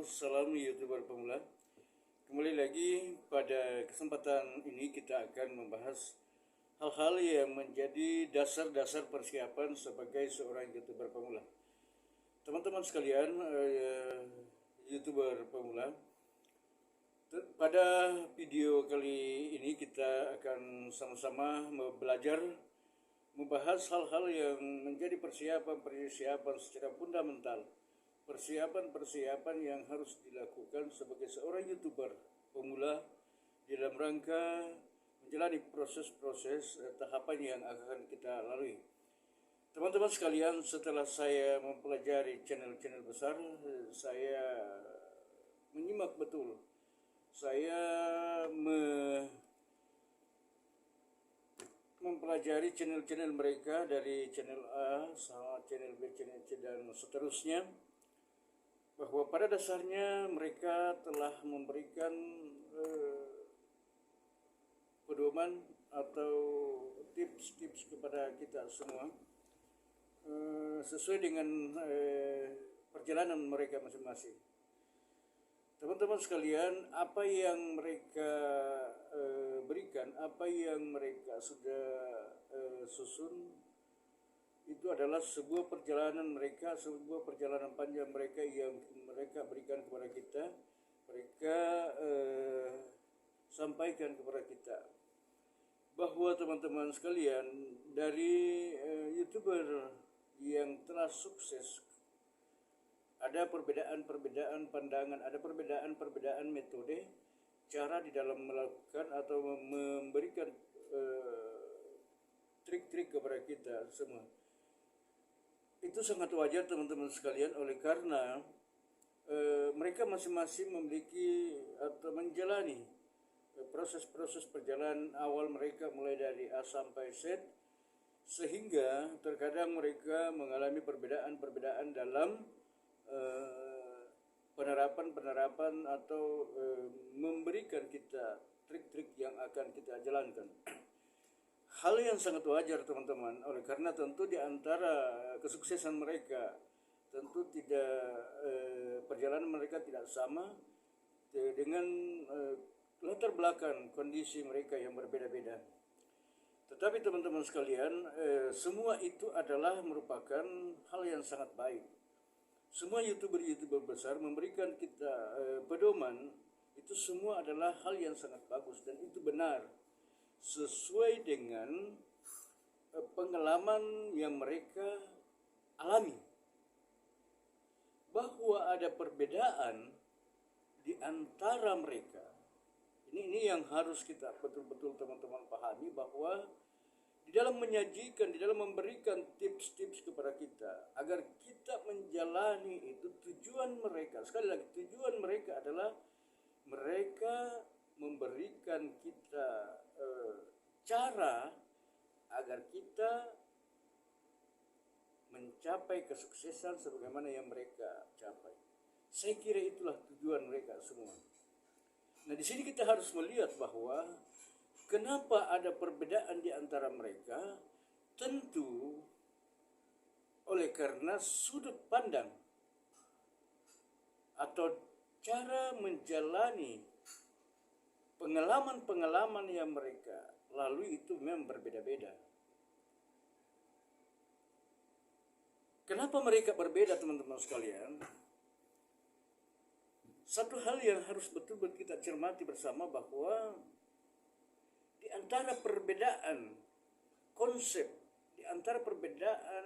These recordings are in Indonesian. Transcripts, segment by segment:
salam YouTuber pemula. Kembali lagi pada kesempatan ini kita akan membahas hal-hal yang menjadi dasar-dasar persiapan sebagai seorang YouTuber pemula. Teman-teman sekalian, YouTuber pemula, pada video kali ini kita akan sama-sama belajar membahas hal-hal yang menjadi persiapan secara fundamental. Persiapan yang harus dilakukan sebagai seorang YouTuber pemula dalam rangka menjalani proses-proses tahapan yang akan kita lalui. Teman-teman sekalian, setelah saya mempelajari channel-channel besar, saya menyimak betul. Saya mempelajari channel-channel mereka dari channel A sama channel B, channel C, dan seterusnya, bahwa pada dasarnya mereka telah memberikan pedoman atau tips-tips kepada kita semua sesuai dengan perjalanan mereka masing-masing. Teman-teman sekalian, apa yang mereka berikan, apa yang mereka sudah susun, itu adalah sebuah perjalanan mereka, sebuah perjalanan panjang mereka yang mereka berikan kepada kita, mereka sampaikan kepada kita. Bahwa teman-teman sekalian, dari YouTuber yang telah sukses, ada perbedaan-perbedaan pandangan, ada perbedaan-perbedaan metode, cara di dalam melakukan atau memberikan trik-trik kepada kita semua. Itu sangat wajar teman-teman sekalian, oleh karena mereka masing-masing memiliki atau menjalani proses-proses perjalanan awal mereka mulai dari A sampai Z, sehingga terkadang mereka mengalami perbedaan-perbedaan dalam penerapan atau memberikan kita trik-trik yang akan kita jalankan. Hal yang sangat wajar teman-teman, oleh karena tentu di antara kesuksesan mereka tentu tidak perjalanan mereka tidak sama dengan latar belakang kondisi mereka yang berbeda-beda. Tetapi teman-teman sekalian, semua itu adalah merupakan hal yang sangat baik. Semua YouTuber besar memberikan kita pedoman, itu semua adalah hal yang sangat bagus dan itu benar, sesuai dengan pengalaman yang mereka alami. Bahwa ada perbedaan di antara mereka, ini yang harus kita betul-betul teman-teman pahami, bahwa di dalam menyajikan, di dalam memberikan tips-tips kepada kita agar kita menjalani itu, tujuan mereka, sekali lagi tujuan mereka adalah mereka memberikan kita cara agar kita mencapai kesuksesan sebagaimana yang mereka capai. Saya kira itulah tujuan mereka semua. Nah, di sini kita harus melihat bahwa kenapa ada perbedaan di antara mereka, tentu oleh karena sudut pandang atau cara menjalani pengalaman-pengalaman yang mereka lalui itu memang berbeda-beda. Kenapa mereka berbeda teman-teman sekalian? Satu hal yang harus betul-betul kita cermati bersama, bahwa di antara perbedaan konsep, di antara perbedaan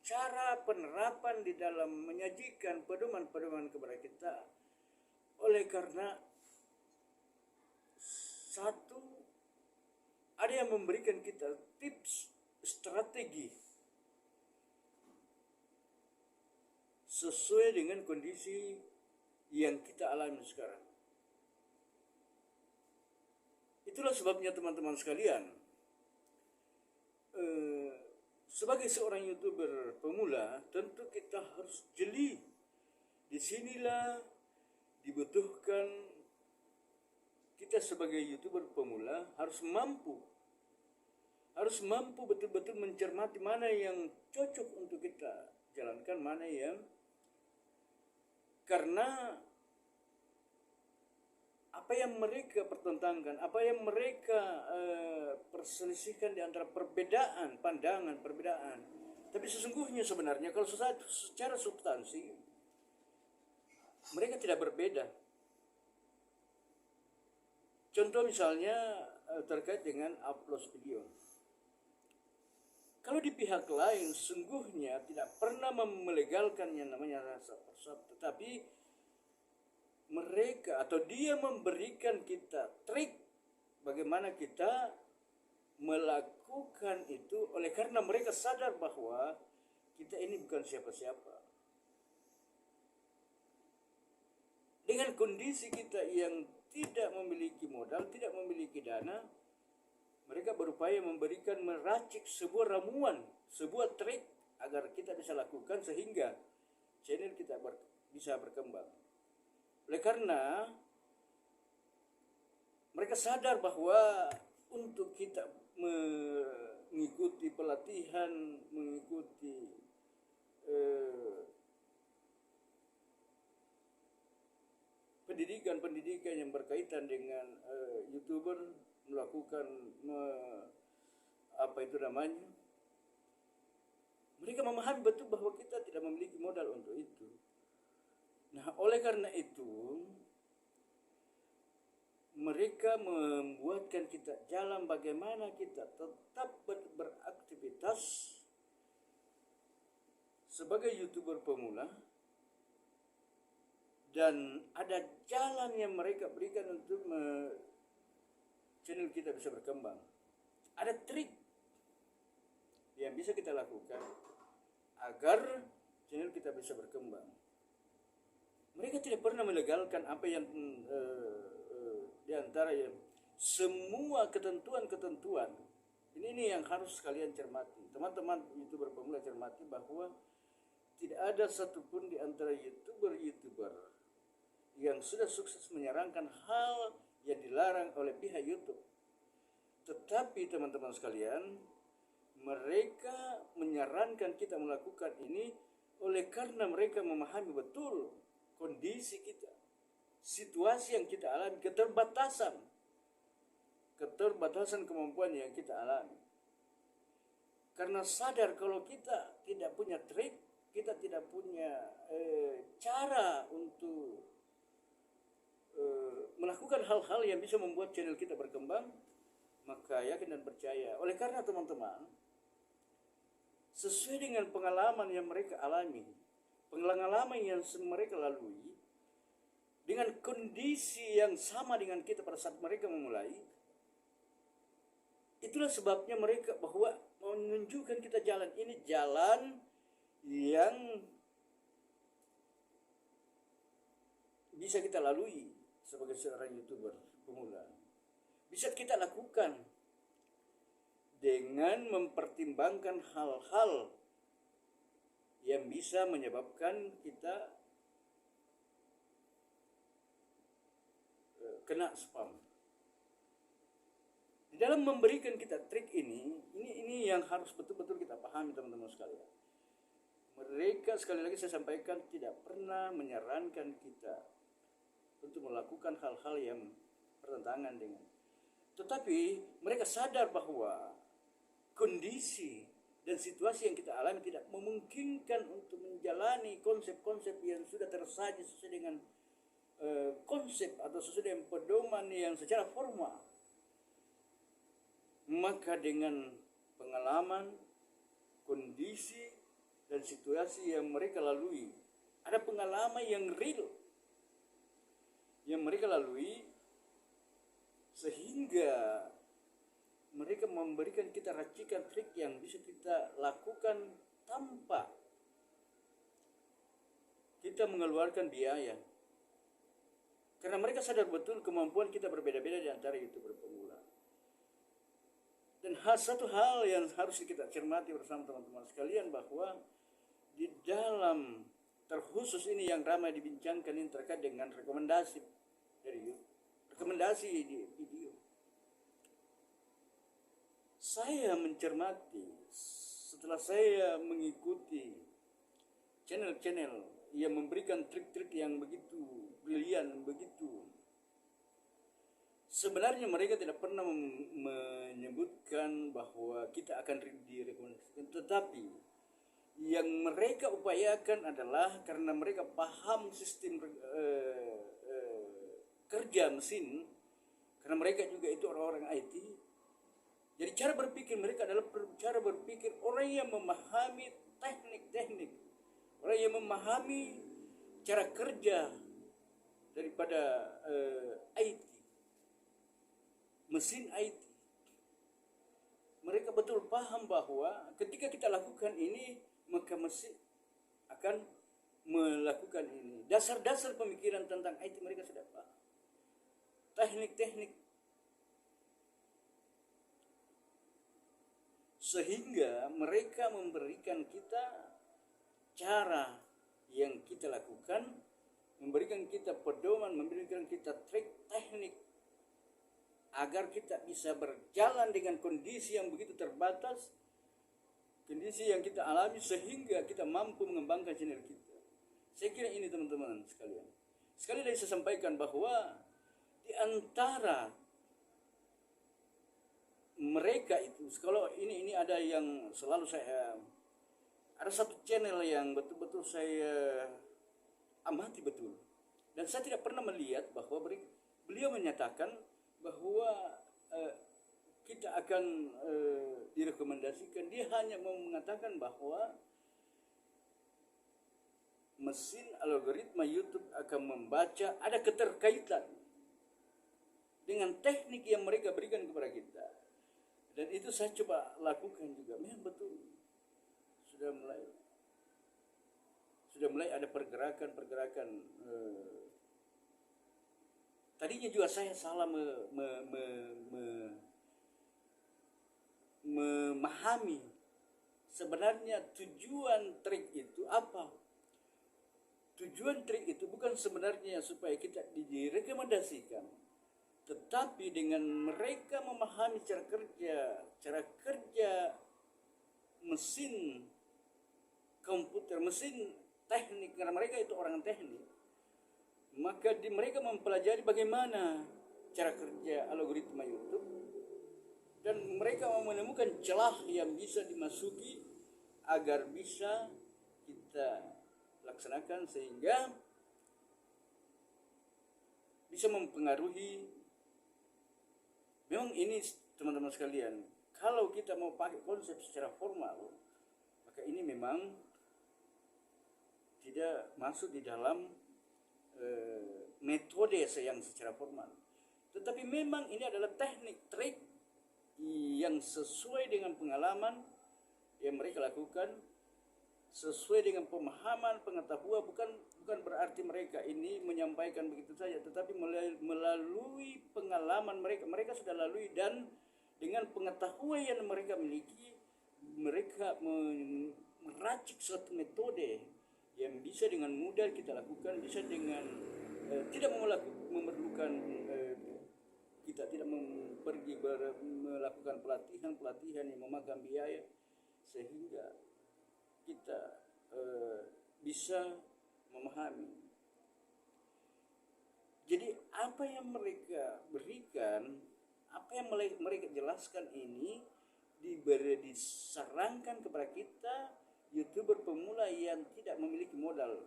cara penerapan di dalam menyajikan pedoman-pedoman kepada kita, oleh karena satu, ada yang memberikan kita tips, strategi sesuai dengan kondisi yang kita alami sekarang. Itulah sebabnya teman-teman sekalian, sebagai seorang YouTuber pemula, tentu kita harus jeli. Disinilah dibutuhkan kita sebagai YouTuber pemula harus mampu betul-betul mencermati mana yang cocok untuk kita jalankan, mana yang, karena apa yang mereka pertentangkan, apa yang mereka perselisihkan di antara perbedaan pandangan, perbedaan. Tapi sesungguhnya sebenarnya kalau secara substansi mereka tidak berbeda. Contoh misalnya terkait dengan upload video. Kalau di pihak lain sungguhnya tidak pernah melegalkan yang namanya rasa persab, tetapi mereka atau dia memberikan kita trik bagaimana kita melakukan itu oleh karena mereka sadar bahwa kita ini bukan siapa-siapa. Dengan kondisi kita yang tidak memiliki modal, tidak memiliki dana, mereka berupaya meracik sebuah ramuan, sebuah trik agar kita bisa lakukan sehingga channel kita bisa berkembang. Oleh karena mereka sadar bahwa untuk kita mengikuti pelatihan, mengikuti pendidikan yang berkaitan dengan YouTuber, melakukan mereka memahami betul bahwa kita tidak memiliki modal untuk itu. Nah, oleh karena itu mereka membuatkan kita jalan bagaimana kita tetap beraktivitas sebagai YouTuber pemula, dan ada jalan yang mereka berikan untuk channel kita bisa berkembang. Ada trik yang bisa kita lakukan agar channel kita bisa berkembang. Mereka tidak pernah melegalkan apa yang di antara yang semua ketentuan-ketentuan. Ini yang harus kalian cermati. Teman-teman YouTuber pemula cermati bahwa tidak ada satupun di antara YouTuber yang sudah sukses menyarankan hal yang dilarang oleh pihak YouTube. Tetapi teman-teman sekalian, mereka menyarankan kita melakukan ini oleh karena mereka memahami betul kondisi kita, situasi yang kita alami, keterbatasan kemampuan yang kita alami. Karena sadar kalau kita tidak punya trik, kita tidak punya cara untuk melakukan hal-hal yang bisa membuat channel kita berkembang, maka yakin dan percaya. Oleh karena teman-teman, sesuai dengan pengalaman yang mereka alami, pengalaman yang mereka lalui, dengan kondisi yang sama dengan kita pada saat mereka memulai, itulah sebabnya mereka bahwa menunjukkan kita jalan ini, jalan yang bisa kita lalui sebagai seorang YouTuber pemula. Bisa kita lakukan dengan mempertimbangkan hal-hal yang bisa menyebabkan kita kena spam. Di dalam memberikan kita trik ini yang harus betul-betul kita pahami teman-teman sekalian. Mereka sekali lagi saya sampaikan tidak pernah menyarankan kita untuk melakukan hal-hal yang bertentangan dengan. Tetapi mereka sadar bahwa kondisi dan situasi yang kita alami tidak memungkinkan untuk menjalani konsep-konsep yang sudah tersaji sesuai dengan konsep atau sesuai dengan pedoman yang secara formal. Maka dengan pengalaman, kondisi, dan situasi yang mereka lalui, ada pengalaman yang real yang mereka lalui, sehingga mereka memberikan kita racikan trik yang bisa kita lakukan tanpa kita mengeluarkan biaya. Karena mereka sadar betul kemampuan kita berbeda-beda di antara YouTuber pemula. Dan satu hal yang harus kita cermati bersama teman-teman sekalian, bahwa di dalam terkhusus ini yang ramai dibincangkan ini terkait dengan rekomendasi dari YouTube, rekomendasi di video. Saya mencermati setelah saya mengikuti channel-channel yang memberikan trik-trik yang begitu brilian, begitu sebenarnya mereka tidak pernah menyebutkan bahwa kita akan direkomendasikan, tetapi yang mereka upayakan adalah karena mereka paham sistem kerja mesin, karena mereka juga itu orang-orang IT. Jadi cara berpikir mereka adalah cara berpikir orang yang memahami teknik-teknik, orang yang memahami cara kerja daripada IT, mesin IT. Mereka betul paham bahwa ketika kita lakukan ini, maka mesin akan melakukan ini. Dasar-dasar pemikiran tentang IT mereka sudah paham. Teknik-teknik. Sehingga mereka memberikan kita cara yang kita lakukan, memberikan kita pedoman, memberikan kita trik teknik agar kita bisa berjalan dengan kondisi yang begitu terbatas, kondisi yang kita alami, sehingga kita mampu mengembangkan channel kita. Saya kira ini teman-teman sekalian. Sekali lagi saya sampaikan bahwa di antara mereka itu, kalau ini ada yang selalu ada satu channel yang betul-betul saya amati betul, dan saya tidak pernah melihat bahwa beliau menyatakan bahwa kita akan direkomendasikan. Dia hanya mau mengatakan bahwa mesin algoritma YouTube akan membaca, ada keterkaitan dengan teknik yang mereka berikan kepada kita. Dan itu saya coba lakukan juga. Memang betul sudah mulai ada pergerakan. Tadinya juga saya salah memahami sebenarnya tujuan trik itu apa. Tujuan trik itu bukan sebenarnya supaya kita direkomendasikan, tetapi dengan mereka memahami cara kerja mesin komputer, mesin teknik, karena mereka itu orang teknik, maka mereka mempelajari bagaimana cara kerja algoritma YouTube, dan mereka menemukan celah yang bisa dimasuki agar bisa kita laksanakan sehingga bisa mempengaruhi. Memang ini teman-teman sekalian, kalau kita mau pakai konsep secara formal, maka ini memang tidak masuk di dalam metode yang secara formal. Tetapi memang ini adalah teknik trik yang sesuai dengan pengalaman yang mereka lakukan, sesuai dengan pemahaman, pengetahuan. Bukan berarti mereka ini menyampaikan begitu saja, tetapi melalui pengalaman mereka sudah lalui, dan dengan pengetahuan yang mereka miliki, mereka meracik suatu metode yang bisa dengan mudah kita lakukan, bisa dengan tidak memerlukan kita tidak pergi melakukan pelatihan yang memakan biaya, sehingga kita bisa memahami. Jadi apa yang mereka berikan, apa yang mereka jelaskan ini disarankan kepada kita YouTuber pemula yang tidak memiliki modal.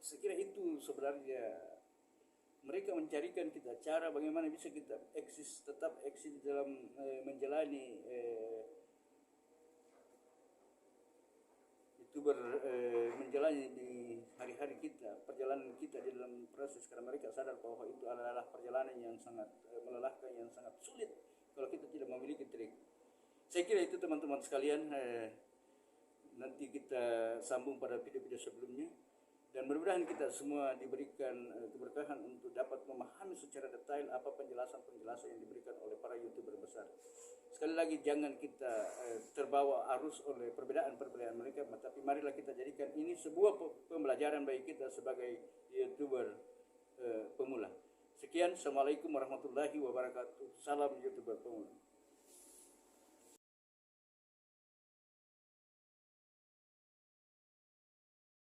Saya kira itu sebenarnya mereka mencarikan kita cara bagaimana bisa kita tetap eksis dalam menjalani YouTuber, menjalani di hari-hari kita, perjalanan kita di dalam proses, karena mereka sadar bahwa itu adalah perjalanan yang sangat melelahkan, yang sangat sulit kalau kita tidak memiliki trik. Saya kira itu teman-teman sekalian. Nanti kita sambung pada video-video sebelumnya, dan mudah-mudahan kita semua diberikan keberkahan untuk dapat memahami secara detail apa penjelasan-penjelasan yang diberikan oleh para YouTuber besar. Sekali lagi, jangan kita terbawa arus oleh perbedaan-perbedaan mereka, tapi marilah kita jadikan ini sebuah pembelajaran bagi kita sebagai YouTuber pemula. Sekian, Assalamualaikum warahmatullahi wabarakatuh. Salam YouTuber pemula.